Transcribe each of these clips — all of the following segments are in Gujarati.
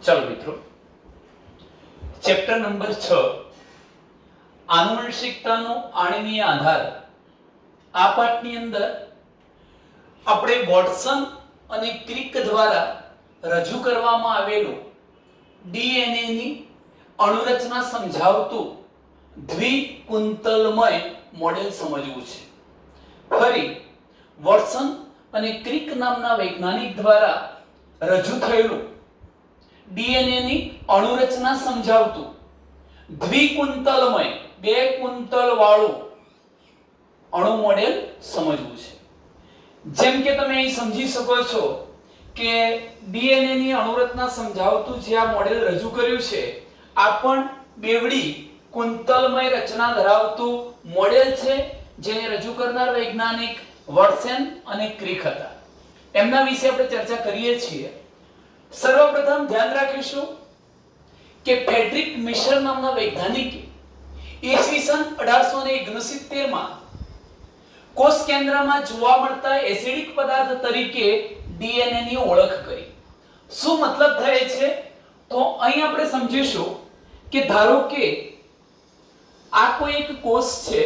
चलो मित्रों, चैप्टर नंबर 6 આનુવંશિકતાનો આણ્વીય આધાર. આ પાઠની અંદર આપણે વોટસન અને ક્રિક દ્વારા રજૂ કરવામાં આવેલું ડીએનએ ની અણુરચના સમજાવતું દ્વિકુંતલમય મોડેલ સમજવું છે. ફરી વોટસન અને ક્રિક નામના વૈજ્ઞાનિક દ્વારા રજૂ થયેલું ડીએનએ ની અણુરચના સમજાવતું દ્વિકુંતલમય બે કુંતલ વાળું અણુ મોડેલ સમજવું છે. જેમ કે તમે અહીં સમજી શકો છો કે ડીએનએ ની અણુરચના સમજાવતું જે આ મોડેલ રજૂ કર્યું છે આ પણ બેવડી કુંતલમય રચના ધરાવતું મોડેલ છે, જેને રજૂ કરનાર વૈજ્ઞાનિક વોટસન અને ક્રિક હતા. એમના વિશે આપણે ચર્ચા કરીએ છીએ. સર્વપ્રથમ ધ્યાન રાખીશું કે ફ્રેડરિક મિશર નામના વૈજ્ઞાનિકે ઈસવીસન 1869 માં કોષ કેન્દ્રમાં જોવા મળતા એસિડિક પદાર્થ તરીકે ડીએનએ ની ઓળખ કરી. શું મતલબ થાય છે તો અહીં આપણે સમજીશું કે ધારો કે આ કોઈ એક કોષ છે,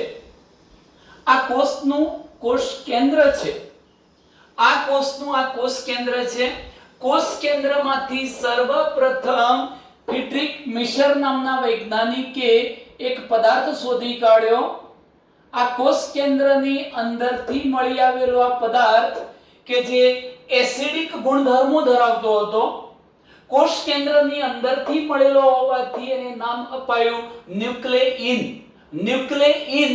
આ કોષનું કોષ કેન્દ્ર છે, આ કોષનું આ કોષ કેન્દ્ર છે. કોષ કેન્દ્રમાંથી સર્વપ્રથમ ફ્રેડરિક મિશર નામના વૈજ્ઞાનિકે એક પદાર્થ શોધી કાઢ્યો. આ કોષ કેન્દ્રની અંદરથી મળી આવેલો આ પદાર્થ કે જે એસિડિક ગુણધર્મો ધરાવતો હતો, કોષ કેન્દ્રની અંદરથી મળેલો હોવાથી એને નામ અપાયું ન્યુક્લેઇન. ન્યુક્લેઇન,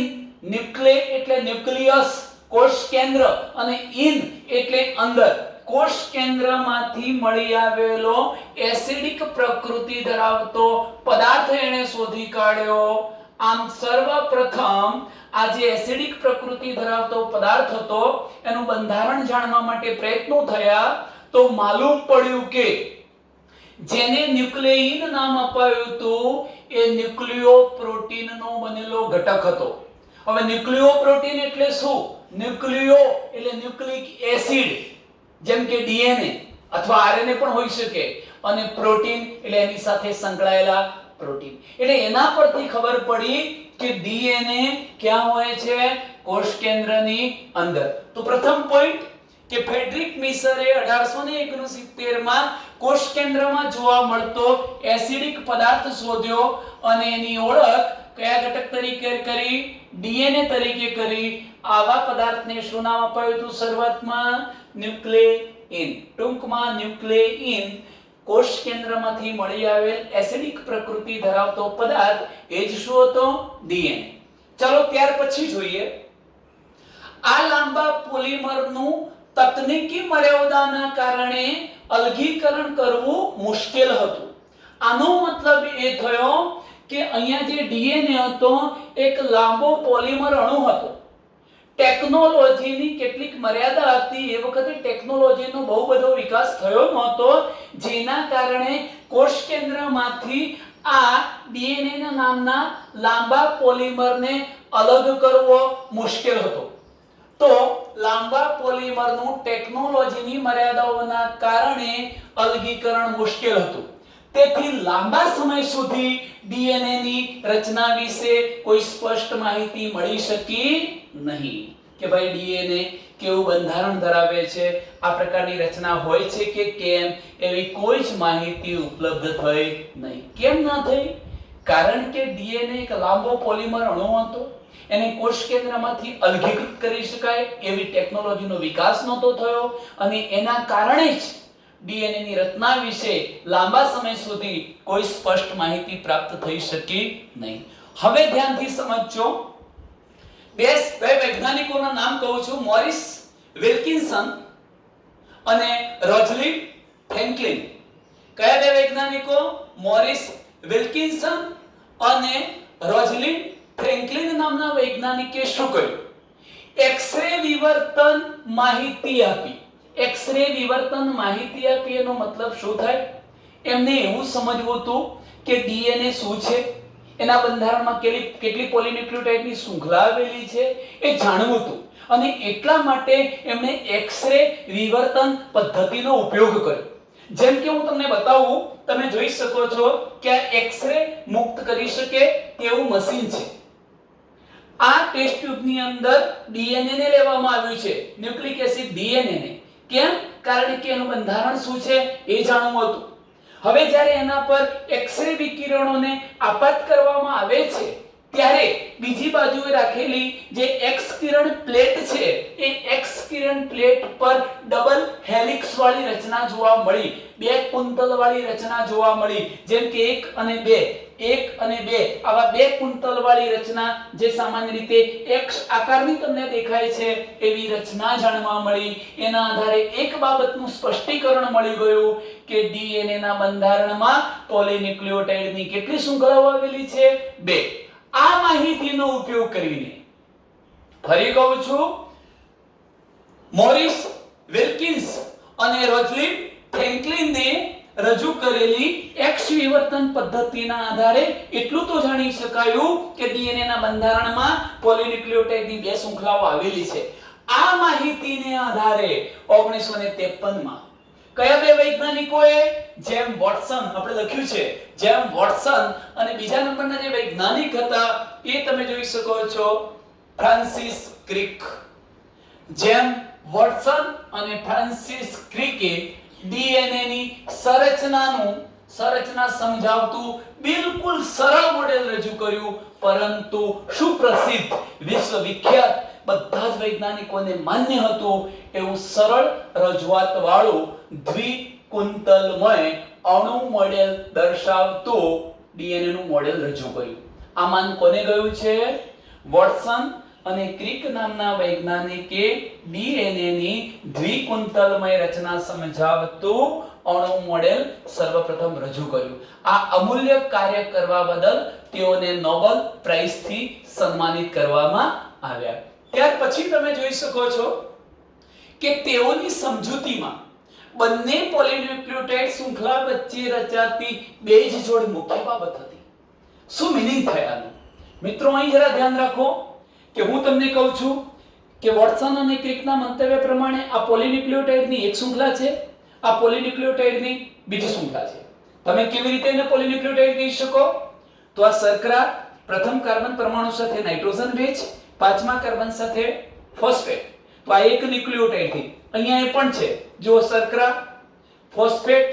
ન્યુક્લે એટલે ન્યુક્લિયસ કોષ કેન્દ્ર અને ઇન એટલે અંદર. કોષ કેન્દ્રમાંથી મળી આવેલો એસિડિક પ્રકૃતિ ધરાવતો પદાર્થ એને શોધી કાઢ્યો. આમ સર્વપ્રથમ આ જે એસિડિક પ્રકૃતિ ધરાવતો પદાર્થ હતો એનું બંધારણ જાણવા માટે પ્રયત્નો થયા તો માલુમ પડ્યું કે જેને ન્યુક્લેઇન નામ અપાયું હતું એ ન્યુક્લિયોપ્રોટીનનો બનેલો ઘટક હતો. હવે ન્યુક્લિયોપ્રોટીન એટલે શું? ન્યુક્લિયો એટલે ન્યુક્લિક એસિડ, જેમ કે ડીએનએ અથવા આરએનએ પણ હોઈ શકે, અને પ્રોટીન એટલે એની સાથે સંકળાયેલા પ્રોટીન. એટલે એના પરથી ખબર પડી કે ડીએનએ ક્યાં હોય છે? કોષ કેન્દ્રની અંદર. તો પ્રથમ પોઈન્ટ કે ફ્રેડરિક મિશરે 1869 માં કોષ કેન્દ્રમાં જોવા મળતો એસિડિક પદાર્થ શોધ્યો અને એની ઓળખ કયા ઘટક તરીકે કરી? ડીએનએ તરીકે કરી. આવા પદાર્થને શું નામ અપાયું હતું શરૂઆતમાં? ન્યુક્લેઇન. ટૂંકમાં ન્યુક્લેઇન કોષ કેન્દ્રમાંથી મળી આવેલ એસિડિક પ્રકૃતિ ધરાવતો પદાર્થ એ જ શું હતો? ડીએનએ. ચાલો ત્યાર પછી જોઈએ આ લાંબા પોલિમરનું તકનીકી મર્યાદાના કારણે અલગીકરણ કરવું મુશ્કેલ હતું. આનો મતલબ એ થયો કે અહીંયા જે ડીએનએ હતો એક લાંબો પોલિમર અણુ હતો. ટેકનોલોજીની કેટલીક મર્યાદા હતી. એ વખતે ટેકનોલોજીનો બહુ બધો વિકાસ થયો નહોતો, જેના કારણે કોષ કેન્દ્રમાંથી આ ડીએનએ નામના લાંબા પોલિમરને અલગ કરવો મુશ્કેલ હતો. તો લાંબા પોલિમરનું ટેકનોલોજીની મર્યાદાઓના કારણે અલગીકરણ મુશ્કેલ હતું. તેથી લાંબા સમય સુધી ડીએનએ ની રચના વિશે કોઈ સ્પષ્ટ માહિતી મળી શકી નહીં કે ભાઈ ડીએનએ કેવું બંધારણ ધરાવે છે, આ પ્રકારની રચના હોય છે કે કેમ, એવી કોઈ જ માહિતી ઉપલબ્ધ થઈ નહીં. કેમ ન થઈ? કારણ કે ડીએનએ એક લાંબો પોલિમર અણુ હતો. એને કોષ કેન્દ્રમાંથી અલગીકૃત કરી શકાય એવી ટેકનોલોજીનો વિકાસ નહોતો થયો, અને એના કારણે જ ડીએનએ ની રચના વિશે લાંબા સમય સુધી કોઈ સ્પષ્ટ માહિતી પ્રાપ્ત થઈ શકી નહીં. હવે ધ્યાનથી સમજજો. બે વૈજ્ઞાનિકોના નામ કહું છું, મોરિસ વિલ્કિન્સન અને રોઝલિન્ડ ફ્રેન્કલિન. કયા બે વૈજ્ઞાનિકો? મોરિસ વિલ્કિન્સન અને રોઝલિન્ડ ફ્રેન્કલિન નામના વૈજ્ઞાનિકે શું કર્યું? એક્સ-રે વિવર્તન માહિતી આપી. એક્સ-રે વિવર્તન માહિતી આપી એનો મતલબ શું થાય? એમને એવું સમજવું હતું કે ડીએનએ શું છે, એના બંધારણમાં કેટલી પોલીન્યુક્લિયોટાઇડની શૃંખલા આવેલી છે એ જાણવું હતું. અને એટલા માટે એમણે એક્સ-રે વિવર્તન પદ્ધતિનો ઉપયોગ કર્યો. જેમ કે હું તમને બતાવું, તમે જોઈ શકો છો કે આ એક્સ-રે મુક્ત કરી શકે તેવું મશીન છે. આ ટેસ્ટ ટ્યુબની અંદર ડીએનએ ને લેવામાં આવ્યું છે, ન્યુક્લિક એસિડ ડીએનએ ને. કેમ? કારણ કે એનું બંધારણ શું છે એ જાણવું હતું. હવે જ્યારે એના પર એક્સ-રે વિકિરણોને આપાત કરવામાં આવે છે ત્યારે બીજી બાજુએ રાખેલી જે એક્સ કિરણ પ્લેટ છે એ એક્સ કિરણ પ્લેટ પર ડબલ હેલિક્સ વાળી રચના જોવા મળી, બે કુંતલ વાળી રચના જોવા મળી. જેમ કે 1 અને 2 આવા બે કુંતલ વાળી રચના જે સામાન્ય રીતે એક્સ આકારની તમને દેખાય છે એવી રચના જાણવા મળી. એના આધારે એક બાબતનું સ્પષ્ટીકરણ મળી ગયું કે ડીએનએ ના બંધારણમાં પોલીન્યુક્લિયોટાઇડની કેટલી શૃંખલાઓ આવેલી છે? 2. આ માહિતીનો ઉપયોગ કરીને ફરી કહું છું, મોરિસ વિલ્કિન્સ અને રોઝલિન ફ્રેન્કલિનને રજૂ કરેલી એક્સ વિવર્તન પદ્ધતિના આધારે એટલું તો જાણી શકાયું કે ડીએનએ ના બંધારણમાં પોલીન્યુક્લિયોટાઇડની 2 શૃંખલાઓ આવેલી છે. આ માહિતીને આધારે 1953 માં કયા બે વૈજ્ઞાનિકોએ, જેમ વોટસન, આપણે લખ્યું છે જેમ વોટસન, અને બીજા નંબરના જે વૈજ્ઞાનિક હતા એ તમે જોઈ શકો છો ફ્રાન્સિસ ક્રિક. જેમ વોટસન અને ફ્રાન્સિસ ક્રિકે ડીએનએ ની સંરચના સમજાવતું બિલકુલ સરળ મોડેલ રજૂ કર્યું, પરંતુ સુપ્રસિદ્ધ વિશ્વવિખ્યાત બધા જ વૈજ્ઞાનિકોને માન્ય હતું એવું સરળ રજૂઆત વાળું દ્વિકુંતલમય અણુ મોડેલ દર્શાવતું ડીએનએ નું મોડેલ રજૂ કર્યું. આ માન કોને ગયું છે? વોટસન અને ક્રિક નામના વૈજ્ઞાનિકે ડીએનએ ની દ્વિકુંતલમય રચના સમજાવતું અણુ મોડેલ સર્વપ્રથમ રજૂ કર્યું. આ અમૂલ્ય કાર્ય કરવા બદલ તેઓને નોબેલ પ્રાઇઝથી સન્માનિત કરવામાં આવ્યા. ત્યાર પછી તમે જોઈ શકો છો કે તેઓની સમજૂતીમાં બંને પોલીન્યુક્લિયોટાઇડ શૃંખલા વચ્ચે રચાતી બેઝ જોડ મુખ્ય બાબત હતી. શું મીનિંગ થયાનું? મિત્રો અહીં જરા ધ્યાન રાખો કે હું તમને કહું છું કે વોટસન અને ક્રિકના મંતવ્ય પ્રમાણે આ પોલીન્યુક્લિયોટાઇડની એક શૃંખલા છે, આ પોલીન્યુક્લિયોટાઇડની બીજી શૃંખલા છે. તમે કેવી રીતે એને પોલીન્યુક્લિયોટાઇડ કહી શકો? તો આ શર્કરા પ્રથમ કાર્બન પરમાણુ સાથે નાઇટ્રોજન બેઝ, પાંચમા કાર્બન સાથે ફોસ્ફેટ, તો આ એક ન્યુક્લિયોટાઇડ થી. અહીંયા એ પણ છે, જો શર્કરા ફોસ્ફેટ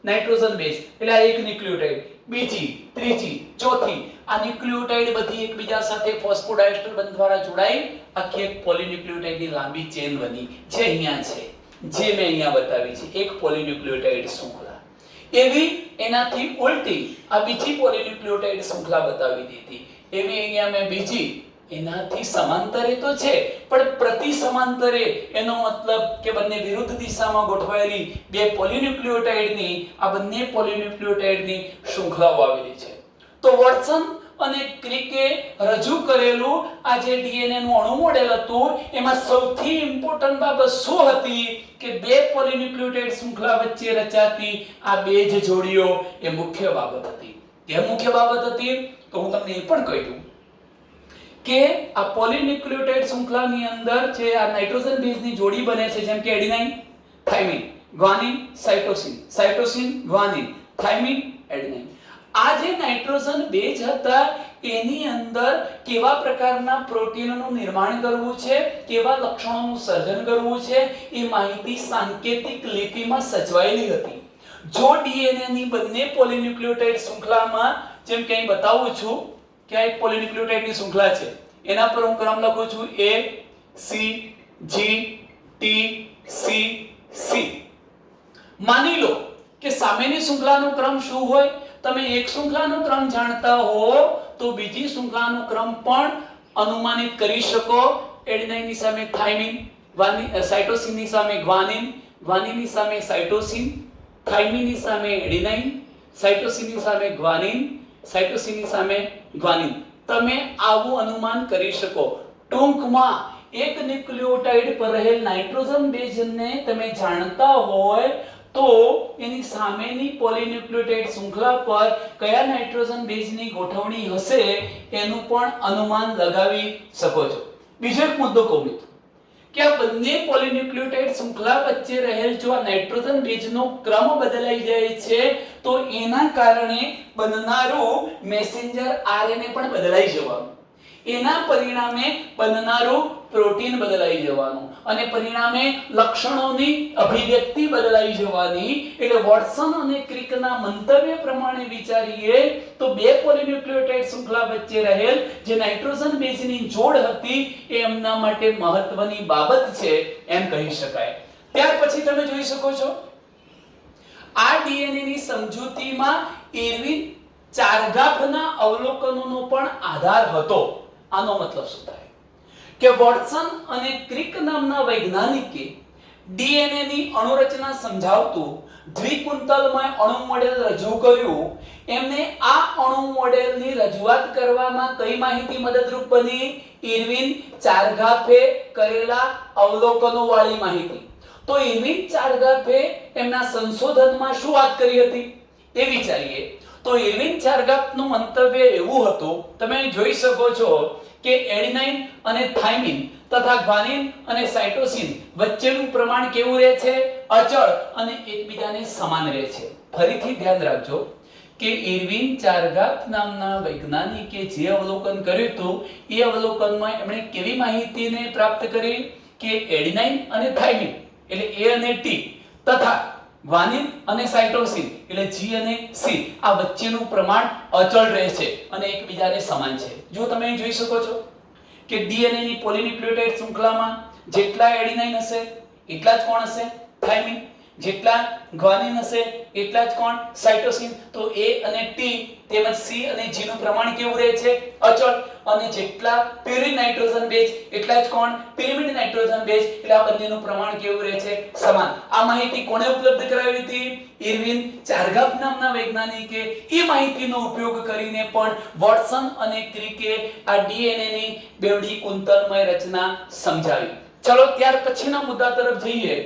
નાઇટ્રોજન બેઝ, એટલે આ એક ન્યુક્લિયોટાઇડ. બીજી, ત્રીજી, ચોથી, આ ન્યુક્લિયોટાઇડ બધી એકબીજા સાથે ફોસ્ફોડાયસ્ટર બંધ દ્વારા જોડાઈ આખી એક પોલીન્યુક્લિયોટાઇડની લાંબી ચેન બની, જે અહીંયા છે, જે મેં અહીંયા બતાવી છે, એક પોલીન્યુક્લિયોટાઇડ શૃંખલા. એવી એનાથી ઉલટી આ બીજી પોલીન્યુક્લિયોટાઇડ શૃંખલા બતાવી દીધી. એવી અહીંયા મેં બીજી એનાથી સમાંતરે તો છે પણ પ્રતિ સમાંતરે, એનો મતલબ કે બંને વિરુદ્ધ દિશામાં ગોઠવાયેલી બે પોલીન્યુક્લિયોટાઇડની, આ બંને પોલીન્યુક્લિયોટાઇડની શૃંખલાઓ આવેલી છે. તો વોટસન અને ક્રિકે રજૂ કરેલું આ જે ડીએનએ નું અણુ મોડેલ હતું એમાં સૌથી ઇમ્પોર્ટન્ટ બાબત શું હતી કે બે પોલીન્યુક્લિયોટાઇડ શૃંખલા વચ્ચે રચાતી આ બેઝ જોડીઓ એ મુખ્ય બાબત હતી. કેમ મુખ્ય બાબત હતી? તો હું તમને એ પણ કહી દઉં કે આ પોલીન્યુક્લિયોટાઇડ શૃંખલાની અંદર જે આ નાઇટ્રોજન બેઝની જોડી બને છે, જેમ કે adenine, thymine, guanine, cytosine, cytosine, guanine, thymine, adenine. આ જે નાઇટ્રોજન બેઝ હતા એની અંદર કેવા પ્રકારના પ્રોટીનનું નિર્માણ કરવું છે, કેવા લક્ષણોનું સર્જન કરવું છે, એ માહિતી સાંકેતિક લિપિમાં સચવાયેલી હતી. જો ડીએનએ ની બંને પોલીન્યુક્લિયોટાઇડ શૃંખલામાં, જેમ કે અહીં બતાવું છું કે આ એક પોલીન્યુક્લિયોટાઇડની શૃંખલા છે, એના પર હું ક્રમ લખું છું A C G T C C. માની લો કે સામેની શૃંખલાનો ક્રમ શું હોય? તમે એક શૃંખલાનો ક્રમ જાણતા હો તો બીજી શૃંખલાનો ક્રમ પણ અનુમાનિત કરી શકો. એડિનાઇનની સામે થાઇમિન, સાઇટોસિનની સામે ગ્વાનિન, ગ્વાનિનની સામે સાઇટોસિન, થાઇમિનની સામે એડિનાઇન, સાઇટોસિનની સામે ગ્વાનિન, સાઇટોસિનની સામે ગ્વાનિન. તમે આવું અનુમાન કરી શકો. ટૂંકમાં એક ન્યુક્લિયોટાઇડ પર રહેલ નાઇટ્રોજન બેઝને તમે જાણતા હોય તો એની સામેની પોલીન્યુક્લિયોટાઇડ શૃંખલા પર કયા નાઇટ્રોજન બેઝની ગોઠવણી હશે એનું પણ અનુમાન લગાવી શકો છો. બીજો એક મુદ્દો કહું મિત્રો કે આ બંને પોલીન્યુક્લિયોટાઇડ શૃંખલા વચ્ચે રહેલ જો આ નાઇટ્રોજન બેઝનો ક્રમ બદલાઈ જાય છે તો એના કારણે બનનારું મેસેન્જર આરએનએ પણ બદલાઈ જવાનું, એના પરિણામે બનનારું પ્રોટીન બદલાઈ જવાનું અને પરિણામે લક્ષણોની અભિવ્યક્તિ બદલાઈ જવાની. એટલે વોટસન અને ક્રિકના મંતવ્ય પ્રમાણે વિચારીએ તો બે પોલીન્યુક્લિયોટાઇડ શૃંખલા વચ્ચે રહેલ જે નાઇટ્રોજન બેઝની જોડ હતી એ એમના માટે મહત્વની બાબત છે એમ કહી શકાય. ત્યાર પછી તમે જોઈ શકો છો આ ડીએનએ ની સમજૂતીમાં ઇર્વિન ચારગાફના અવલોકનોનો પણ આધાર હતો. આનો મતલબ શું થાય કે વોટસન અને ક્રિક નામના વૈજ્ઞાનિકે ડીએનએ ની અણુરચના સમજાવતું દ્વિકુંતલમય અણુ મોડેલ રજૂ કર્યું. એમને આ અણુ મોડેલની રજૂઆત કરવામાં કઈ માહિતી મદદરૂપ બની? ઇર્વિન ચારગાફે કરેલા અવલોકનો વાળી માહિતી. તો ઇર્વિન ચારગાફે એમના સંશોધનમાં શું વાત કરી હતી એ વિચારીએ. તો ઇર્વિન ચારગાફનું મંતવ્ય એવું હતું, તમે જોઈ શકો છો કે એડિનાઇન અને થાઇમિન તથા ગ્વાનિન અને સાઇટોસિન વચ્ચેનું પ્રમાણ કેવું રહે છે? અચળ અને એકબીજાને સમાન રહે છે. ફરીથી ધ્યાન રાખજો કે ઇર્વિન ચારગાફ નામના વૈજ્ઞાનિકે જે અવલોકન કર્યું હતું એ અવલોકનમાં એમણે કેવી માહિતીને પ્રાપ્ત કરી કે એડિનાઇન અને થાઇમિન એટલે A અને T તથા ગ્વાનિન અને સાઇટોસિન એટલે G અને C આ વચ્ચેનું પ્રમાણ અચળ રહે છે અને એકબીજાને સમાન છે. જો તમે જોઈ શકો છો કે ડીએનએ ની પોલીન્યુક્લિયોટાઇડ શૃંખલામાં જેટલા એડિનાઇન હશે એટલા જ કોણ હશે? થાઇમિન. જેટલા ગ્વાનિન હશે એટલા જ કોણ? સાઇટોસિન. તો A અને T તેમજ C અને G નું પ્રમાણ કેવું રહે છે? અચળ. અને જેટલા પ્યુરિન નાઇટ્રોજન બેઝ એટલા જ કોણ? પિરિમિડ નાઇટ્રોજન બેઝ. એટલે આ બંનેનું પ્રમાણ કેવું રહે છે? સમાન. આ માહિતી કોણે ઉપલબ્ધ કરાવી હતી? ઇર્વિન ચારગાફ નામના વૈજ્ઞાનિકે. એ માહિતીનો ઉપયોગ કરીને પણ વોટસન અને ક્રિકે આ ડીએનએ ની બેવડી કુંતલમય રચના સમજાવી. ચલો ત્યાર પછીના મુદ્દા તરફ જઈએ.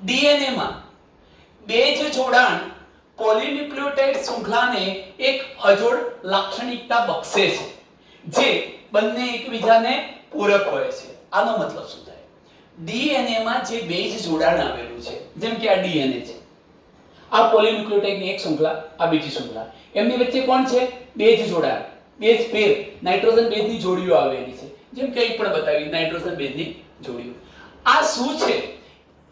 ડીએનએ માં બેઝ જોડાણ પોલીન્યુક્લિયોટાઇડ શૃંખલાને એક અજોડ લાક્ષણિકતા બક્ષે છે જે બંને એકબીજાને પૂરક હોય છે. આનો મતલબ શું થાય? ડીએનએ માં જે બેઝ જોડાણ આવેલું છે, જેમ કે આ ડીએનએ છે, આ પોલીન્યુક્લિયોટાઇડની એક શૃંખલા, આ બીજી શૃંખલા, એમની વચ્ચે કોણ છે? બેઝ જોડાણ, બેઝ પેર, નાઇટ્રોજન બેઝની જોડીઓ આવેલી છે. જેમ કે અહીં પણ બતાવી નાઇટ્રોજન બેઝની જોડીઓ. આ શું છે?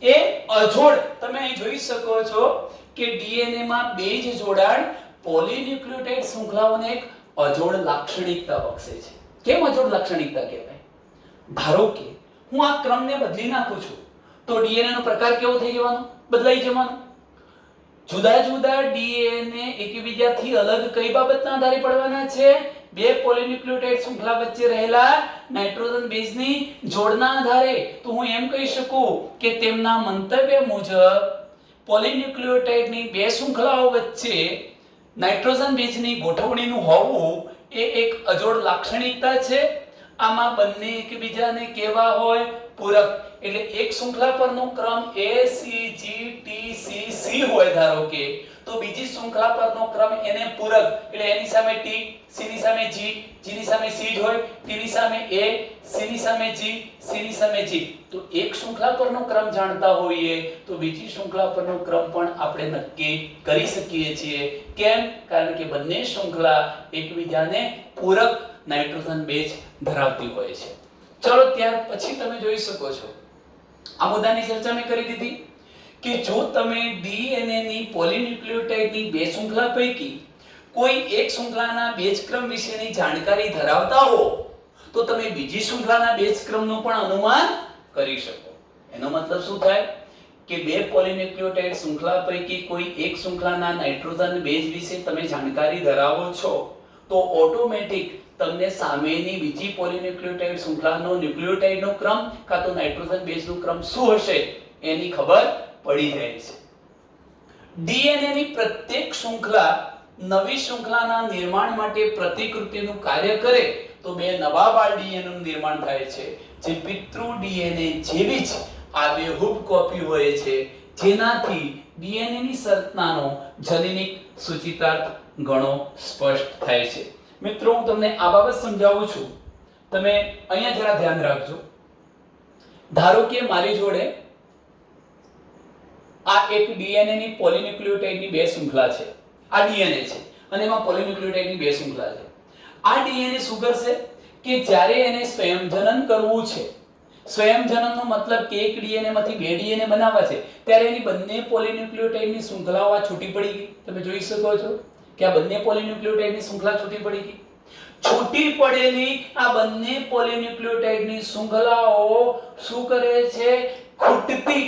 એ અજોડ. તમે અહીં જોઈ શકો છો કે ડીએનએ માં બેઝ જોડાણ પોલીન્યુક્લિયોટાઇડ શૃંખલાઓને એક અજોડ લાક્ષણિકતા બક્ષે છે. કેમ અજોડ લાક્ષણિકતા કહેવાય? ધારો કે હું આ ક્રમને બદલી નાખું છું તો ડીએનએ નો પ્રકાર કેવો થઈ જવાનો? બદલાઈ જવાનો. જુદા જુદા ડીએનએ એકબીજાથી અલગ કઈ બાબતના આધારે પડવાના છે? બે પોલીન્યુક્લિયોટાઇડ શૃંખલા વચ્ચે રહેલા નાઇટ્રોજન બેઝની જોડના આધારે. તો હું એમ કહી શકું કે તેમના મંતવ્ય મુજબ પોલીન્યુક્લિયોટાઇડની બે શૃંખલાઓ વચ્ચે નાઇટ્રોજન બેઝની ગોઠવણીનું હોવું એ એક અજોડ લાક્ષણિકતા છે. આમાં બંને એકબીજાને કેવા હોય? પૂરક. એટલે એક શૃંખલા પરનો ક્રમ A C G T C C હોય ધારો કે, તો બીજી શૃંખલા પરનો ક્રમ એને પૂરક એટલે એની સામે T, C ની સામે G, G ની સામે C જ હોય, T ની સામે A, C ની સામે G, C ની સામે G. તો એક શૃંખલા પરનો ક્રમ જાણતા હોઈએ તો બીજી શૃંખલા પરનો ક્રમ પણ આપણે નક્કી કરી શકીએ છીએ. કેમ? કારણ કે બંને શૃંખલા એકબીજાને પૂરક નાઇટ્રોજન બેઝ ધરાવતી હોય છે. ચલો ત્યાર પછી તમે જોઈ શકો છો આ મુદ્દાની ચર્ચા મેં કરી દીધી કે જો તમે ડીએનએ ની પોલીન્યુક્લિયોટાઇડની બે શૃંખલા પૈકી કોઈ એક શૃંખલાના બેઝ ક્રમ વિશેની જાણકારી ધરાવતા હો તો તમે બીજી શૃંખલાના બેઝ ક્રમનું પણ અનુમાન કરી શકો. એનો મતલબ શું થાય કે બે પોલીન્યુક્લિયોટાઇડ શૃંખલા પૈકી કોઈ એક શૃંખલાના નાઇટ્રોજન બેઝ વિશે તમે જાણકારી ધરાવો છો તો ઓટોમેટિક તમને સામેની બીજી પોલીન્યુક્લિયોટાઇડ શૃંખલાનો ન્યુક્લિયોટાઇડનો ક્રમ કાં તો નાઇટ્રોજન બેઝનો ક્રમ શું હશે એની ખબર પડી જાય છે. ડીએનએ ની પ્રત્યેક શૃંખલા નવી શૃંખલાના નિર્માણ માટે પ્રતિકૃતિનું કાર્ય કરે તો બે નવા બાળ ડીએનએ નું નિર્માણ થાય છે જે પિતૃ ડીએનએ જેવી જ આબેહૂબ કોપી હોય છે, જેનાથી ડીએનએ ની સંરચનાનો જનીનિક સૂચિતાર્થ ઘણો સ્પષ્ટ થાય છે. મિત્રો હું તમને આ બાબત સમજાવું છું, તમે અહીંયા જરા ધ્યાન રાખજો ધારો કે મારી જોડે આ એક ડીએનએ ની પોલીન્યુક્લિયોટાઇડની બે શૃંખલા છે. આ ડીએનએ છે અને એમાં પોલીન્યુક્લિયોટાઇડની બે શૃંખલા છે. આ ડીએનએ શું કરશે કે જ્યારે એને સ્વયંજનન કરવું છે, સ્વયંજનનનો મતલબ કે એક ડીએનએ માંથી બે ડીએનએ બનાવવા છે, ત્યારે એની બંને પોલીન્યુક્લિયોટાઇડની શૃંખલાઓ આ છૂટી પડી ગઈ. તમે જોઈ શકો છો કે આ બંને પોલીન્યુક્લિયોટાઇડની શૃંખલા છૂટી પડી ગઈ. છૂટી પડેલી આ બંને પોલીન્યુક્લિયોટાઇડની શૃંખલાઓ શું કરે છે? ખૂટતી,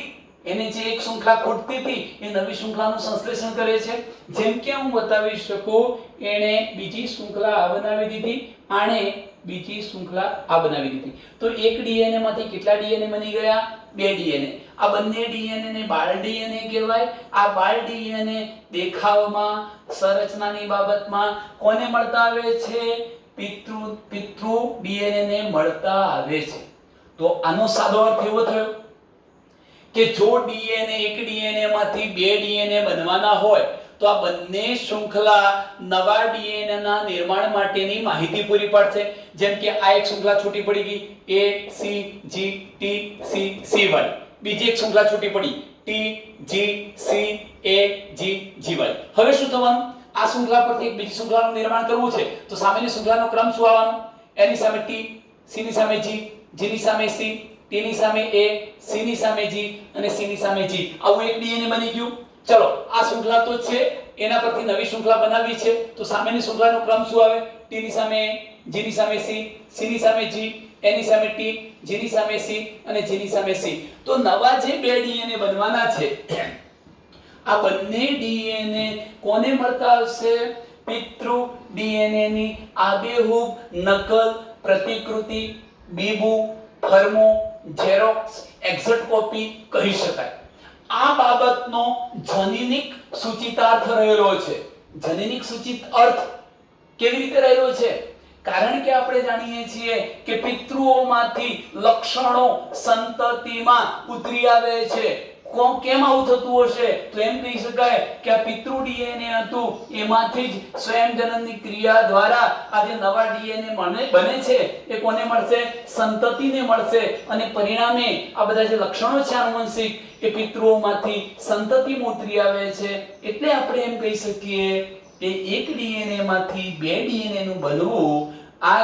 એને જે એક શૃંખલા ખૂટતી હતી એ નવી શૃંખલાનું સંશ્લેષણ કરે છે. જેમ કે હું બતાવી શકું, એને બીજી શૃંખલા આ બનાવી દીધી, આણે બીજી શૃંખલા આ બનાવી દીધી. તો એક ડીએનએ માંથી કેટલા ડીએનએ બની ગયા? બે ડીએનએ. આ બંને ડીએનએ ને બાળ ડીએનએ કહેવાય. આ બાળ ડીએનએ દેખાવમાં, સંરચનાની બાબતમાં કોને મળતા આવે છે? પિતૃ ડીએનએ ને મળતા આવે છે. તો આનો સાદો અર્થ એવો થયો કે જો ડીએનએ એક ડીએનએ માંથી બે ડીએનએ બનવાના હોય તો આ બંને શૃંખલા નવા ડીએનએ ના નિર્માણ માટેની માહિતી પૂરી પાડશે. જેમ કે આ એક શૃંખલા છૂટી પડી ગઈ, A C G T C C વાળી. બીજી એક શૃંખલા છૂટી પડી, T G C A G G વાળી. હવે શું થવાનું? આ શૃંખલા પરથી એક બીજી શૃંખલાનું નિર્માણ કરવું છે તો સામેની શૃંખલાનો ક્રમ શું આવવાનો? A ની સામે T, C ની સામે G, G ની સામે C, T ની સામે A, C ની સામે G અને C ની સામે G. આવું એક ડીએનએ બની ગયું. ચલો, આ શૃંખલા તો છે, એના પરથી નવી શૃંખલા બનાવવી છે તો સામેની શૃંખલાનો ક્રમ શું આવે? T ની સામે A, G ની સામે C, C ની સામે G, A ની સામે T, G ની સામે C અને G ની સામે C. તો નવા જે બે ડીએનએ બનવાના છે આ બંને ડીએનએ કોને મળતા આવશે? પિતૃ ડીએનએ ની આબેહૂબ નકલ, પ્રતિકૃતિ, બીબુ, ફર્મો, ઝેરોક્સ, એક્ઝેક્ટ કોપી કહી શકાય. આ બાબતનો જનીનિક સૂચિતાર્થ રહેલો છે. જનીનિક સૂચિત અર્થ કેવી રીતે રહેલો છે? કારણ કે આપણે જાણીએ છીએ કે પિતૃઓમાંથી લક્ષણો સંતતિમાં ઉતરી આવે છે. કેમ આવું થતું હશે? તો એમ કહી શકાય કે આ પિતૃ ડીએનએ હતું એમાંથી જ સ્વયંજનનની ક્રિયા દ્વારા આ જે નવા ડીએનએ બને છે એ કોને મળશે? સંતતિને મળશે. અને પરિણામે આ બધા જે લક્ષણો છે આનુવંશિક એ પિતૃઓમાંથી સંતતિમાં ઉતરી આવે છે. એટલે આપણે એમ કહી શકીએ કે એક ડીએનએ માંથી બે ડીએનએ નું બનવું આ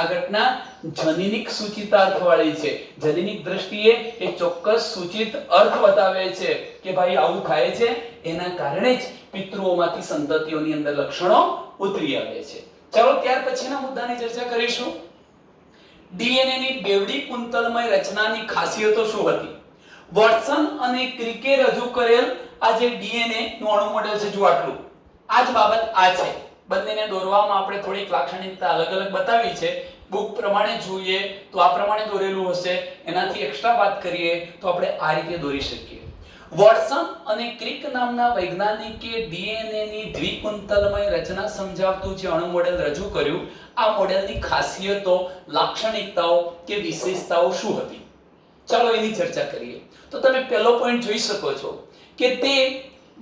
ઘટના જનીનિક સૂચિતાર્થ વાળી છે. જનીનિક દ્રષ્ટિએ એ ચોક્કસ સૂચિત અર્થ બતાવે છે કે ભાઈ આવું થાય છે, એના કારણે જ પિતૃઓમાંથી સંતતિઓની અંદર લક્ષણો ઉતરી આવે છે. ચાલો ત્યાર પછીના મુદ્દાની ચર્ચા કરીશું. ડીએનએ ની બેવડી કુંતલમય રચનાની ખાસિયતો શું હતી? વોટસન અને ક્રિકે રજૂ કરેલ આ જે ડીએનએ નું અણુ મોડેલ છે, જો આટલું આ જ બાબત આ છે. બંનેને દોરવામાં આપણે થોડીક લાક્ષણિકતા અલગ અલગ બતાવી છે. બુક પ્રમાણે જોઈએ તો આ પ્રમાણે દોરેલું હશે, એનાથી એક્સ્ટ્રા વાત કરીએ તો આપણે આ રીતે દોરી શકીએ. વોટસન અને ક્રિક નામના વૈજ્ઞાનિકે ડીએનએ ની દ્વિકુંતલમય રચના સમજાવતું જે અણુ મોડેલ રજૂ કર્યું, આ મોડેલની ખાસિયતો, લાક્ષણિકતાઓ કે વિશેષતાઓ શું હતી? ચાલો એની ચર્ચા કરીએ. તો તમે પહેલો પોઈન્ટ જોઈ શકો છો કે તે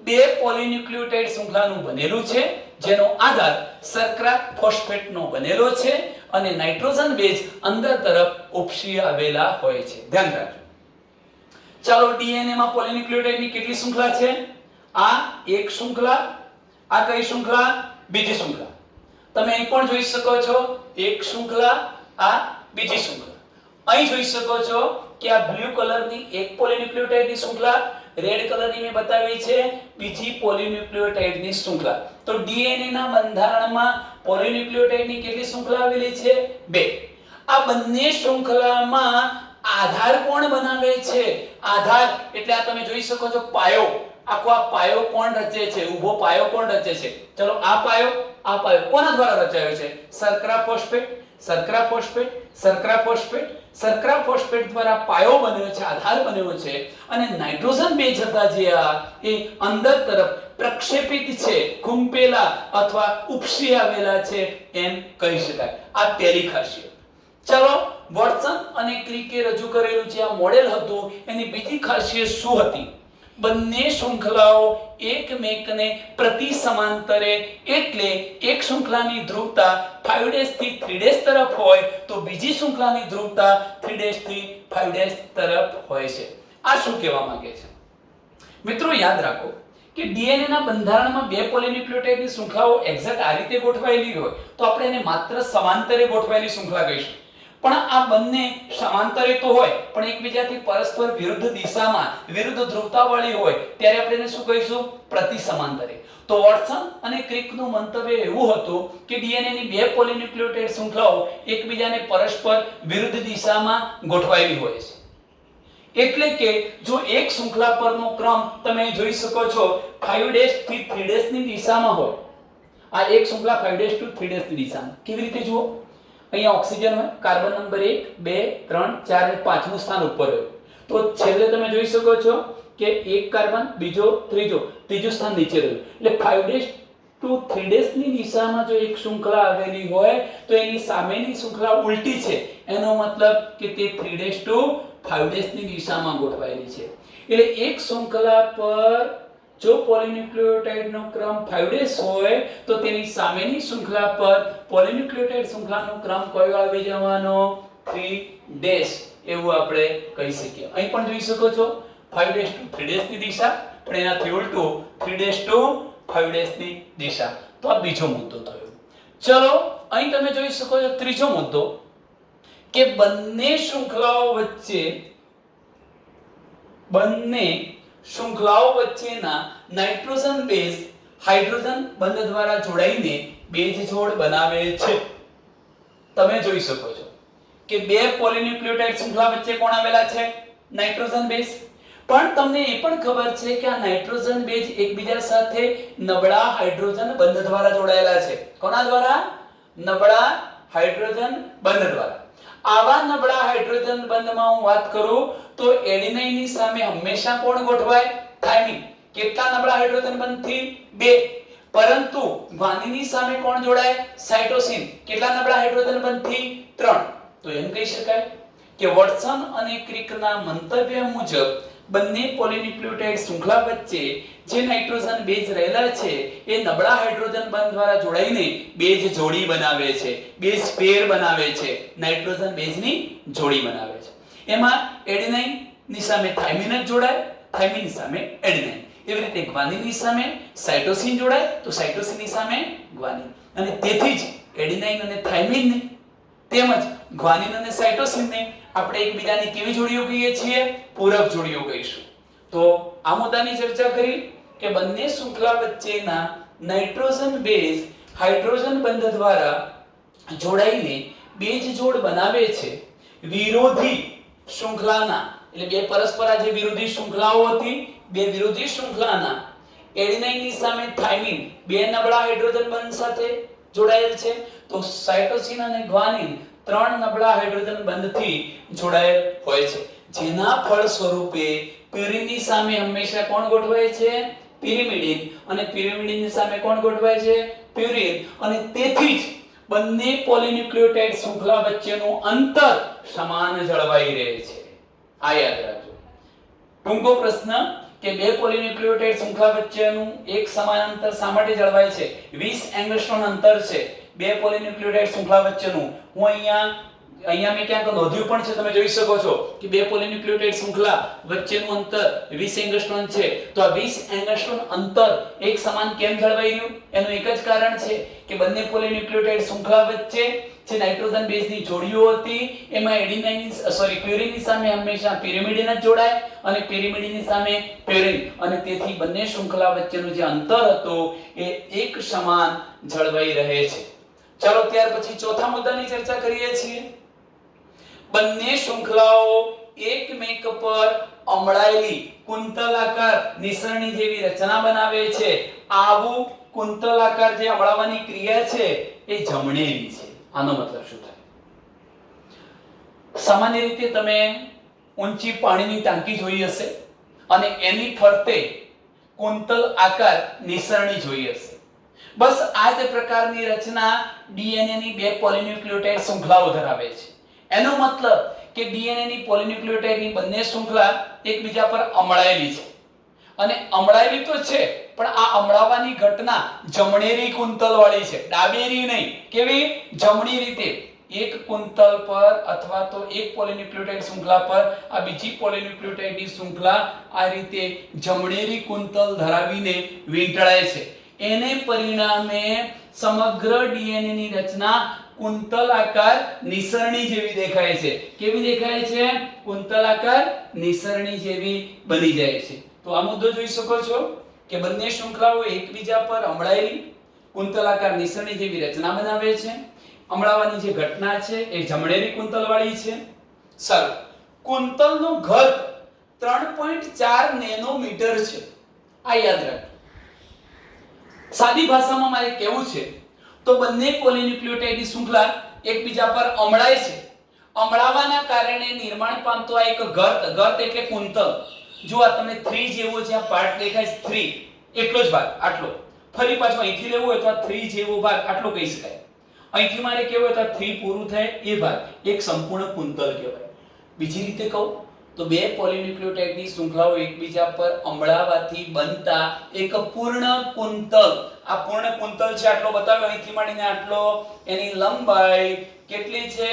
બે પોલીન્યુક્લિયોટાઇડ શૃંખલાનું બનેલું છે જેનો આધાર શર્કરા ફોસ્ફેટનો બનેલો છે અને નાઇટ્રોજન બેઝ અંદર તરફ ઉપસી આવેલા હોય છે. ધ્યાન રાખજો. ચાલો, ડીએનએ માં પોલીન્યુક્લિયોટાઇડની કેટલી શૃંખલા છે? આ એક શૃંખલા, આ કઈ શૃંખલા? બીજી શૃંખલા. તમે અહીં પણ જોઈ શકો છો એક શૃંખલા, આ બીજી શૃંખલા. અહીં જોઈ શકો છો કે આ બ્લુ કલરની એક પોલીન્યુક્લિયોટાઇડની શૃંખલા, રેડ કલરની મેં બતાવી છે બીજી પોલીન્યુક્લિયોટાઇડની શૃંખલા. તો ડીએનએ ના બંધારણમાં પોલીન્યુક્લિયોટાઇડની કેટલી શૃંખલા આવેલી છે? બે. આ બંને શૃંખલામાં આધાર કોણ બનાવે છે? આધાર એટલે આ તમે જોઈ શકો છો પાયો. આખો આ પાયો કોણ રચે છે? ઊભો પાયો કોણ રચે છે? ચલો, આ પાયો કોના દ્વારા રચાયો છે? શર્કરા ફોસ્ફેટ, શર્કરા ફોસ્ફેટ, શર્કરા ફોસ્ફેટ, શર્કરા ફોસ્ફેટ દ્વારા પાયો બન્યો છે, આધાર બન્યો છે. અને નાઇટ્રોજન બેઝ હતા જે એ અંદર તરફ પ્રક્ષેપિત છે, ખૂંપેલા અથવા ઉપસી આવેલા છે એમ કહી શકાય. આ પહેલી ખાસિયત. ચલો, વોટસન અને ક્રિકે રજૂ કરેલું જે આ મોડેલ હતું એની બીજી ખાસિયત શું હતી? બંને શૃંખલાઓ એકમેકને પ્રતિ સમાંતરે, એટલે એક શૃંખલાની ધ્રુવતા 5' થી 3' તરફ હોય તો બીજી શૃંખલાની ધ્રુવતા 3' થી 5' તરફ હોય છે. આ શું કહેવા માંગે છે? મિત્રો યાદ રાખો કે ડીએનએ ના બંધારણમાં બે પોલીન્યુક્લિયોટાઇડની શૃંખલાઓ એક્ઝેક્ટ આ રીતે ગોઠવાયેલી હોય તો આપણે એને માત્ર સમાંતરે ગોઠવાયેલી શૃંખલા કહીશું. પણ આ બંને સમાંતરે તો હોય પણ એકબીજાથી પરસ્પર વિરુદ્ધ દિશામાં વિરુદ્ધ ધ્રુવતાવાળી હોય ત્યારે આપણે એને શું કહીશું? પ્રતિસમાંતરે. તો વોટસન અને ક્રિકનું મંતવ્ય એવું હતું કે ડીએનએ ની બે પોલીન્યુક્લિયોટાઇડ શૃંખલાઓ એકબીજાને પરસ્પર વિરુદ્ધ દિશામાં ગોઠવાયેલી હોય છે. એટલે કે જો એક શૃંખલા પરનો ક્રમ તમે જોઈ શકો છો 5' થી 3' ની દિશામાં હોય, આ એક શૃંખલા 5' થી 3' ની દિશામાં. કેવી રીતે જુઓ? અહીંયા ઓક્સિજન હોય, કાર્બન નંબર 1 2 3 4 અને 5મું સ્થાન ઉપર હોય. તો છેલ્લે તમે જોઈ શકો છો કે એક કાર્બન, બીજો, ત્રીજું સ્થાન નીચે રહ્યું. એટલે 5' to 3' ની દિશામાં જો એક શૃંખલા આવેલી હોય તો એની સામેની શૃંખલા ઉલટી છે, એનો મતલબ કે તે 3' to 5' ની દિશામાં ગોઠવાયેલી છે. એટલે એક શૃંખલા પર જો પોલીન્યુક્લિયોટાઇડનો ક્રમ 5' હોય તો તેની સામેની શૃંખલા પર પોલીન્યુક્લિયોટાઇડ શૃંખલાનો ક્રમ કયો આવી જવાનો? 3' એવું આપણે કહી શકીએ. અહીં પણ જોઈ શકો છો 5' to 3' ની દિશા, પણ એનાથી ઉલટું 3' to 5' ની દિશા. તો આ બીજો મુદ્દો થયો. ચલો અહીં તમે જોઈ શકો છો ત્રીજો મુદ્દો કે બંને શૃંખલાઓ વચ્ચેના નાઇટ્રોજન બેઝ હાઇડ્રોજન બંધ દ્વારા જોડાઈને બેઝ જોડ બનાવે છે. તમે જોઈ શકો છો કે બે પોલીન્યુક્લિયોટાઇડ શૃંખલા વચ્ચે કોણ આવેલા છે? Nitrogen base. પણ તમને એ પણ ખબર છે કે આ નાઇટ્રોજન બેઝ એકબીજા સાથે નબળા હાઇડ્રોજન બંધ દ્વારા જોડાયેલા છે. કોના દ્વારા? નબળા હાઇડ્રોજન બંધ દ્વારા. આવા નબળા હાઇડ્રોજન બંધમાં હું વાત કરું તો એડિનાઇનની સામે હંમેશા કોણ ગોઠવાય? થાઇમિન. કેટલા નબળા હાઇડ્રોજન બંધથી? 2. પરંતુ ગ્વાનિનની સામે કોણ જોડાય? સાઇટોસિન. કેટલા નબળા હાઇડ્રોજન બંધથી? 3. તો એમ કહી શકાય કે વોટસન અને ક્રિકના મંતવ્ય મુજબ બંને પોલીન્યુક્લિયોટાઇડ શૃંખલા વચ્ચે જે નાઇટ્રોજન બેઝ રહેલા છે એ નબળા હાઇડ્રોજન બંધ દ્વારા જોડાઈને બેઝ જોડી બનાવે છે, બેઝ પેર બનાવે છે, નાઇટ્રોજન બેઝની જોડી બનાવે છે. એમાં એડિનાઇન ની સામે થાઇમિન જ જોડાય, થાઇમિન ની સામે એડિનાઇન. એવી રીતે ગ્વાનિનની સામે સાઇટોસિન જોડાય તો સાઇટોસિનની સામે ગ્વાનિન. અને તેથી જ એડિનાઇન અને થાઇમિન તેમજ ગ્વાનિન અને સાઇટોસિનને આપણે એકબીજાની કેવી જોડીઓ કહીએ છીએ? પૂરક જોડીઓ કહીશું. તો આ મુદ્દાની ચર્ચા કરી કે બંને શૃંખલા વચ્ચેના નાઇટ્રોજન બેઝ હાઇડ્રોજન બંધ દ્વારા જોડાઈને બેઝ જોડ બનાવે છે. વિરોધી શૃંખલાના એટલે બે પરસ્પર જે વિરોધી શૃંખલાઓ હતી, બે વિરોધી શૃંખલાના એડિનાઇનની સામે થાઇમિન બે નબળા હાઇડ્રોજન બંધ સાથે જોડાયેલ છે, તો સાઇટોસિન અને ગ્વાનિન 3 નબળા હાઇડ્રોજન બંધથી જોડાયેલ હોય છે. જેના ફળ સ્વરૂપે પ્યુરિનની સામે હંમેશા કોણ ગોઠવાય છે? પિરિમિડિન. અને પિરિમિડિનની સામે કોણ ગોઠવાય છે? પ્યુરિન. અને તેથી જ બંને પોલીન્યુક્લિયોટાઇડ શૃંખલા વચ્ચેનું અંતર સમાન જળવાઈ રહે છે. આ યાદ રાખજો. ટૂંકો પ્રશ્ન કે બે પોલીન્યુક્લિયોટાઇડ શૃંખલા વચ્ચેનું એક સમાન અંતર શા માટે જળવાય છે? 20 એંગસ્ટ્રોમ અંતર છે બે પોલીન્યુક્લિયોટાઇડ શૃંખલા વચ્ચેનું. હું અહીંયા મેં ક્યાંક નોંધ્યું પણ છે, તમે જોઈ શકો છો કે બે પોલીન્યુક્લિયોટાઇડ શૃંખલા વચ્ચેનું અંતર 20 એંગસ્ટ્રોમ છે. તો આ 20 એંગસ્ટ્રોમ અંતર એક સમાન કેમ જળવાઈ રહ્યું? એનું એક જ કારણ છે કે બંને પોલીન્યુક્લિયોટાઇડ શૃંખલા વચ્ચે જે નાઇટ્રોજન બેઝની જોડીઓ હતી એમાં પ્યુરિનની સામે હંમેશા પિરિમિડિન જ જોડાય અને પિરિમિડિનની સામે પ્યુરિન, અને તેથી બંને શૃંખલા વચ્ચેનું જે અંતર હતું એ એક સમાન જળવાઈ રહે છે. ચાલો ત્યાર પછી ચોથા મુદ્દાની ચર્ચા કરીએ છીએ. બંને શૃંખલાઓ એકમેક પર અમળાયેલી કુંતલાકાર નિસરણી જેવી રચના બનાવે છે. આવું કુંતલાકાર જે અમળાવવાની ક્રિયા છે એ જમણેરી છે. આનો મતલબ શું થાય? સામાન્ય રીતે તમે ઊંચી પાણીની ટાંકી જોઈ હશે અને એની ફરતે કુંતલ આકાર નિસરણી જોઈ હશે. બસ આ જ પ્રકારની રચના ડીએનએ ની બે પોલીન્યુક્લિયોટાઇડ શૃંખલાઓ ધરાવે છે. એનો મતલબ કે ડીએનએ ની પોલીન્યુક્લિયોટાઇડની બંને શૃંખલા એકબીજા પર અમળાયેલી છે. અને અમળાયેલી તો છે પણ આ અમળાવવાની ઘટના જમણેરી કુંતલ વાળી છે, ડાબેરી નહીં. કેવી? જમણી રીતે. એક કુંતલ પર અથવા તો એક પોલીન્યુક્લિયોટાઇડ શૃંખલા પર આ બીજી પોલીન્યુક્લિયોટાઇડની શૃંખલા આ રીતે જમણેરી કુંતલ ધરાવીને વીંટળાય છે. એને પરિણામે સમગ્ર ડીએનએ ની રચના કુંતલાકાર નિસરણી જેવી દેખાય છે. કેવી દેખાય છે? કુંતલાકાર નિસરણી જેવી બની જાય છે. તો આ મુદ્દો જોઈ શકો છો કે બંને શૃંખલાઓ એકબીજા પર અમળાયેલી કુંતલાકાર નિસરણી જેવી રચના બનાવે છે. અમળાવાની જે ઘટના છે એ જમણેરી કુંતલવાળી છે. સારું, કુંતલનું ઘન 3.4 નેનોમીટર છે. આ યાદ રાખો. સાદી ભાષામાં મારે કહેવું છે તો બંને પોલીન્યુક્લિયોટાઇડની શૃંખલા એકબીજા પર અમળાય છે. અમળાવાના કારણે નિર્માણ પામતો આ એક ગર્ત એટલે કુંતલ. જો આ તમને 3 જેવો જ્યાં પાર્ટ દેખાય છે 3 એટલો જ ભાગ આટલો. ફરી પાછું અહીંથી લેવું હોય તો આ 3 જેવો ભાગ આટલો કહી શકાય. અહીંથી મારે કહેવું હોય તો આ 3 પૂરું થાય એ ભાગ એક સંપૂર્ણ કુંતલ કહેવાય. બીજી રીતે કહું તો બે પોલીન્યુક્લિયોટાઇડની શૃંખલાઓ એકબીજા પર અમળાવાથી બનતા એક પૂર્ણ કુંતલ. આ પૂર્ણ કુંતલ છે આટલો બતાવ્યો અહીંથી માંડીને આટલો. એની લંબાઈ કેટલી છે?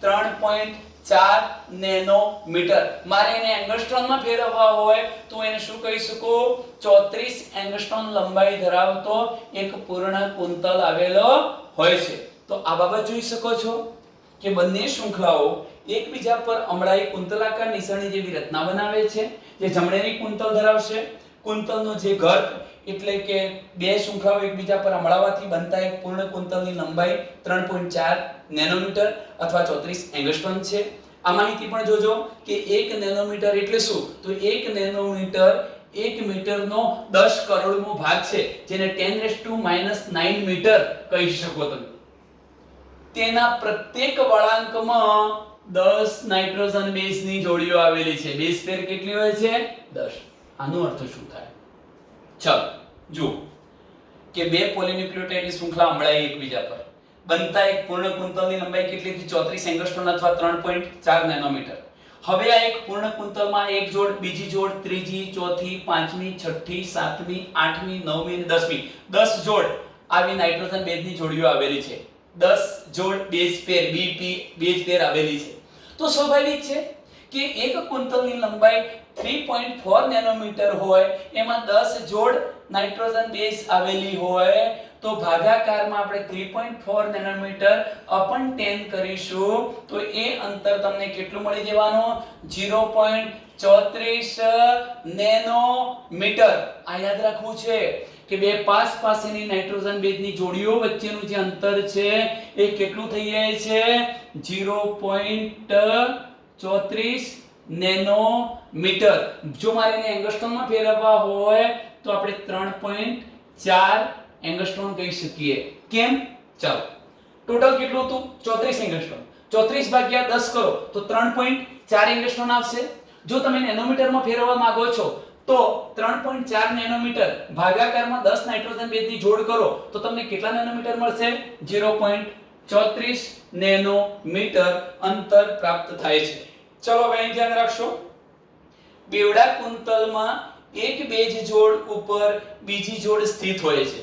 3.4 નેનોમીટર. મારે એને એંગસ્ટ્રોમમાં ફેરવવા હોય તો એને શું કહી શકું? 34 એંગસ્ટ્રોમ લંબાઈ ધરાવતો એક પૂર્ણ કુંતલ આવેલો હોય છે. તો આ બાબત જોઈ શકો છો કે બંને શૃંખલાઓ એકબીજા પર અમળાઈ કુંતલાકાર નિસરણી જેવી રચના બનાવે છે જે જમણેરી કુંતલ ધરાવશે. કુંતલનો જે ઘર્ત એટલે કે બે શૃંખલાઓ એકબીજા પર અમળાવાથી બનતા એક પૂર્ણ કુંતલની લંબાઈ 3.4 નેનોમીટર અથવા 34 એંગસ્ટ્રોમ છે. આ માહિતી પણ જોજો કે 1 નેનોમીટર એટલે શું? તો 1 નેનોમીટર 1 મીટરનો 10 કરોડમો ભાગ છે, જેને 10⁻⁹ મીટર કહી શકો તમે. તેના પ્રત્યેક વળાંકમાં 10 નાઇટ્રોજન બેઝની જોડીઓ આવેલી છે. બેઝ પેર કેટલી હોય છે? 10. આનો અર્થ શું થાય? ચાલો જુઓ કે બે પોલીન્યુક્લિયોટાઇડની શૃંખલા અમળાઈ એકબીજા પર બનતા એક પૂર્ણ કુંતલની લંબાઈ કેટલી હતી? 34 એંગસ્ટ્રોમ અથવા 3.4 નેનોમીટર. હવે આ એક પૂર્ણ કુંતલમાં એક જોડ, બીજી જોડ, ત્રીજી, ચોથી, પાંચમી, છઠ્ઠી, સાતમી, આઠમી, નવમી અને 10મી 10 જોડ આવી નાઇટ્રોજન બેઝની જોડીઓ આવેલી છે. 10 જોડ બેઝ પેર બીપી બેઝ પેર આવેલી છે. તો સ્વાભાવિક છે કે એક કુંતલની લંબાઈ 3.4 નેનોમીટર હોય, એમાં 10 જોડ નાઇટ્રોજન બેઝ આવેલી હોય તો ભાગાકારમાં આપણે 3.4 નેનોમીટર અપન 10 કરીશું તો એ અંતર તમને કેટલું મળી જવાનું? 0.34 નેનોમીટર. આ યાદ રાખવું છે કે બે પાસેની નાઇટ્રોજન બેઝની જોડીઓ વચ્ચેનું જે અંતર છે એ કેટલું થઈ જાય છે? 0.34 નેનોમીટર. જો મારે એને એંગસ્ટ્રોમમાં ફેરવવા હોય તો આપણે 3.4 એંગસ્ટ્રોમ કહી શકીએ. કેમ? ચાલો ટોટલ કેટલું હતું? 34 એંગસ્ટ્રોમ. 34 ભાગ્યા 10 કરો તો 3.4 એંગસ્ટ્રોમ આવશે. જો તમે નેનોમીટરમાં ફેરવવા માંગો છો તો 3.4 નેનોમીટર ભાગાકારમાં 10 નાઇટ્રોજન બેઝની જોડ કરો તો તમને કેટલા નેનોમીટર મળશે? 0.34 નેનોમીટર અંતર પ્રાપ્ત થાય છે. ચલો હવે અહીં ધ્યાન રાખશો. બેવડા કુંતલમાં એક બેઝ જોડ ઉપર બીજી જોડ સ્થિત હોય છે.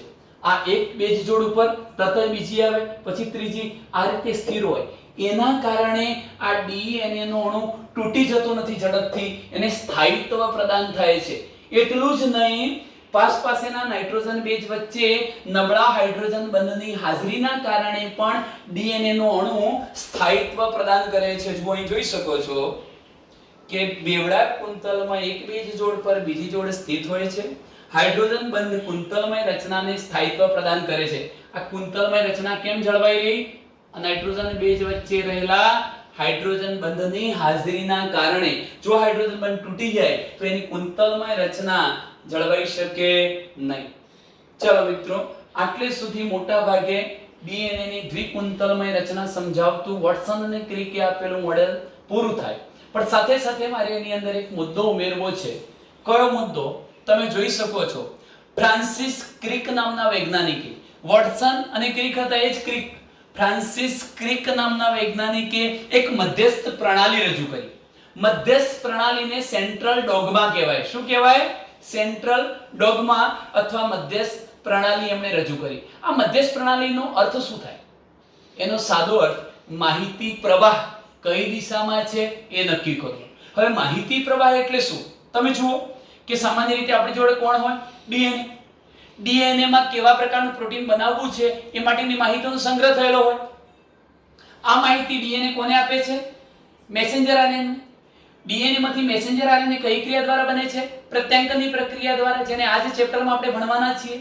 આ એક બેઝ જોડ ઉપર તરત બીજી આવે, પછી ત્રીજી, આ રીતે સ્થિર હોય. એના કારણે આ ડીએનએ નો અણુ તૂટી જતો નથી ઝડપથી, એને સ્થાયિત્વ પ્રદાન થાય છે. એટલું જ નહીં, પાસેના નાઇટ્રોજન બેઝ વચ્ચે નબળા હાઇડ્રોજન બંધની હાજરીના કારણે પણ ડીએનએ નો અણુ સ્થાયિત્વ પ્રદાન કરે છે. જો અહીં જોઈ શકો છો કે બેવડા કુંતલમાં એક બેઝ જોડ પર બીજી જોડ સ્થિત હોય છે. હાઇડ્રોજન બંધ કુંતલમય રચનાને સ્થાયિત્વ પ્રદાન કરે છે. આ કુંતલમય રચના કેમ જળવાઈ રહી? નાઇટ્રોજન બેઝ વચ્ચે રહેલા હાઇડ્રોજન બંધની હાજરીના કારણે. જો હાઇડ્રોજન બંધ તૂટી જાય તો એની કુંતલમય રચના જળવાઈ શકે નહીં. ચાલો મિત્રો, આટલે સુધી મોટા ભાગે ડીએનએ ની દ્વિકુંતલમય રચના સમજાવતું વોટસન અને ક્રિકે આપેલું મોડેલ પૂરું થાય. પણ સાથે સાથે મારે એની અંદર એક મુદ્દો ઉમેરવો છે. કયો મુદ્દો? તમે જોઈ શકો છો ફ્રાન્સિસ ક્રિક નામના વૈજ્ઞાનિકે, વોટસન અને ક્રિક હતા એ જ ક્રિક, ફ્રાન્સિસ ક્રિક નામના વૈજ્ઞાનિકે એક મધ્યસ્થ પ્રણાલી રજૂ કરી. મધ્યસ્થ પ્રણાલીને સેન્ટ્રલ ડોગ્મા કહેવાય. શું કહેવાય? સેન્ટ્રલ ડોગ્મા અથવા મધ્યસ્થ પ્રણાલી એમણે રજૂ કરી. આ મધ્યસ્થ પ્રણાલીનો અર્થ શું થાય? એનો સાદો અર્થ માહિતી પ્રવાહ કઈ દિશામાં છે એ નક્કી કરો. હવે માહિતી પ્રવાહ એટલે શું? તમે જુઓ કે સામાન્ય રીતે આપણી જોડે કોણ હોય? ડીએનએ. ડીએનએ માં કેવા પ્રકારનું પ્રોટીન બનાવવું છે એ માટેની માહિતીનો સંગ્રહ થયેલો હોય. આ માહિતી ડીએનએ કોને આપે છે? Messenger RNA. ડીએનએ માંથી મેસેન્જર આરએનએ કઈ ક્રિયા દ્વારા બને છે? પ્રત્યાંકનની પ્રક્રિયા દ્વારા, જેને આજે ચેપ્ટરમાં આપણે ભણવાના છીએ.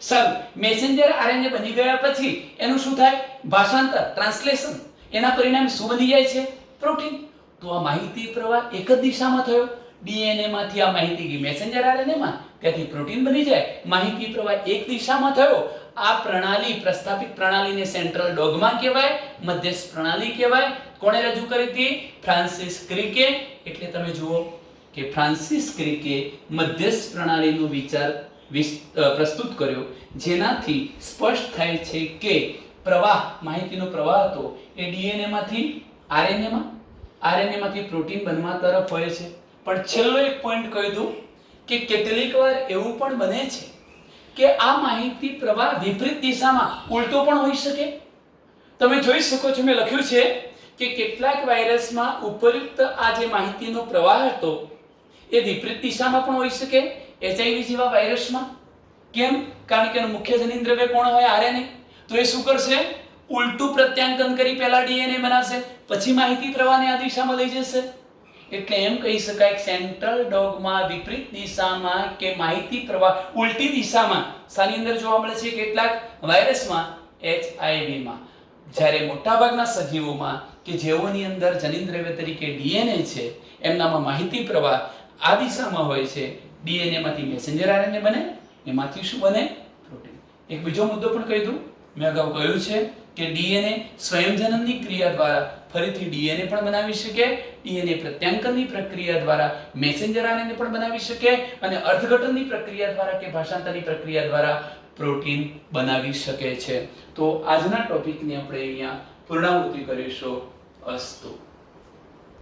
સર, મેસેન્જર આરએનએ બની ગયા પછી એનું શું થાય? ભાષાંતર, ટ્રાન્સલેશન. એના પરિણામે શું બની જાય છે? પ્રોટીન. તો આ માહિતી પ્રવાહ એક જ દિશામાં થયો. ડીએનએ માંથી આ માહિતી ગઈ મેસેન્જર આરએનએ માં, ત્યાંથી પ્રોટીન બની જાય. માહિતી પ્રવાહ એક દિશામાં થયો. આ પ્રણાલી, પ્રસ્થાપિત પ્રણાલીને સેન્ટ્રલ ડોગમા કહેવાય, મધ્યસ્થ પ્રણાલી કહેવાય. કોણે રજૂ કરી હતી? ફ્રાન્સિસ ક્રિકે. એટલે તમે જુઓ કે ફ્રાન્સિસ ક્રિકે મધ્યસ્થ પ્રણાલીનો વિચાર પ્રસ્તુત કર્યો, જેનાથી સ્પષ્ટ થાય છે કે પ્રવાહ, માહિતીનો પ્રવાહ હતો એ ડીએનએ માંથી આરએનએ માં, આરએનએ માંથી પ્રોટીન બનવા તરફ હોય છે. પણ છેલ્લો એક પોઈન્ટ કહી દઉં કે કેટલીક વાર એવું પણ બને છે કે આ માહિતી પ્રવાહ વિપરીત દિશામાં, ઉલટો પણ હોઈ શકે. તમે જોઈ શકો છો, મેં લખ્યું છે કે કેટલાક વાયરસમાં ઉપયુક્ત આ જે માહિતીનો પ્રવાહ હતો એ વિપરીત દિશામાં પણ હોઈ શકે. એચઆઈવી જેવા વાયરસમાં. કેમ? કારણ કે એનું મુખ્ય જનીનદ્રવ્ય કોણ હોય? આરએનએ. તો એ શું કરશે? ઉલટું પ્રત્યાંકન કરી પહેલા ડીએનએ બનાવશે, પછી માહિતી પ્રવાહને આ દિશામાં લઈ જશે. એટલે એમ કહી શકાય કે સેન્ટ્રલ ડોગમા વિપરીત દિશામાં કે માહિતી પ્રવાહ ઉલટી દિશામાં સાની અંદર જોવા મળે છે કેટલાક વાયરસમાં, એચઆઈવી માં. જ્યારે મોટાભાગના સજીવોમાં કે જેઓની અંદર જનીનદ્રવ્ય તરીકે ડીએનએ છે, એમનામાં માહિતી પ્રવાહ આ દિશામાં હોય છે. ડીએનએ માંથી મેસેન્જર આરએનએ બને, એમાંથી શું બને? પ્રોટીન. એક બીજો મુદ્દો પણ કહી દઉં. મેં અગાઉ કહ્યું છે કે ડીએનએ સ્વયંજનનની ક્રિયા દ્વારા ફરીથી ડીએનએ પણ બનાવી શકે, ડીએનએ પ્રત્યાંકનની પ્રક્રિયા દ્વારા મેસેન્જર આરએનએ પણ બનાવી શકે, અને અર્થઘટનની પ્રક્રિયા દ્વારા કે ભાષાંતરની પ્રક્રિયા દ્વારા પ્રોટીન બનાવી શકે છે. તો આજના ટોપિકની આપણે અહીંયા પૂર્ણાહુતિ કરીશું. અસ્તુ.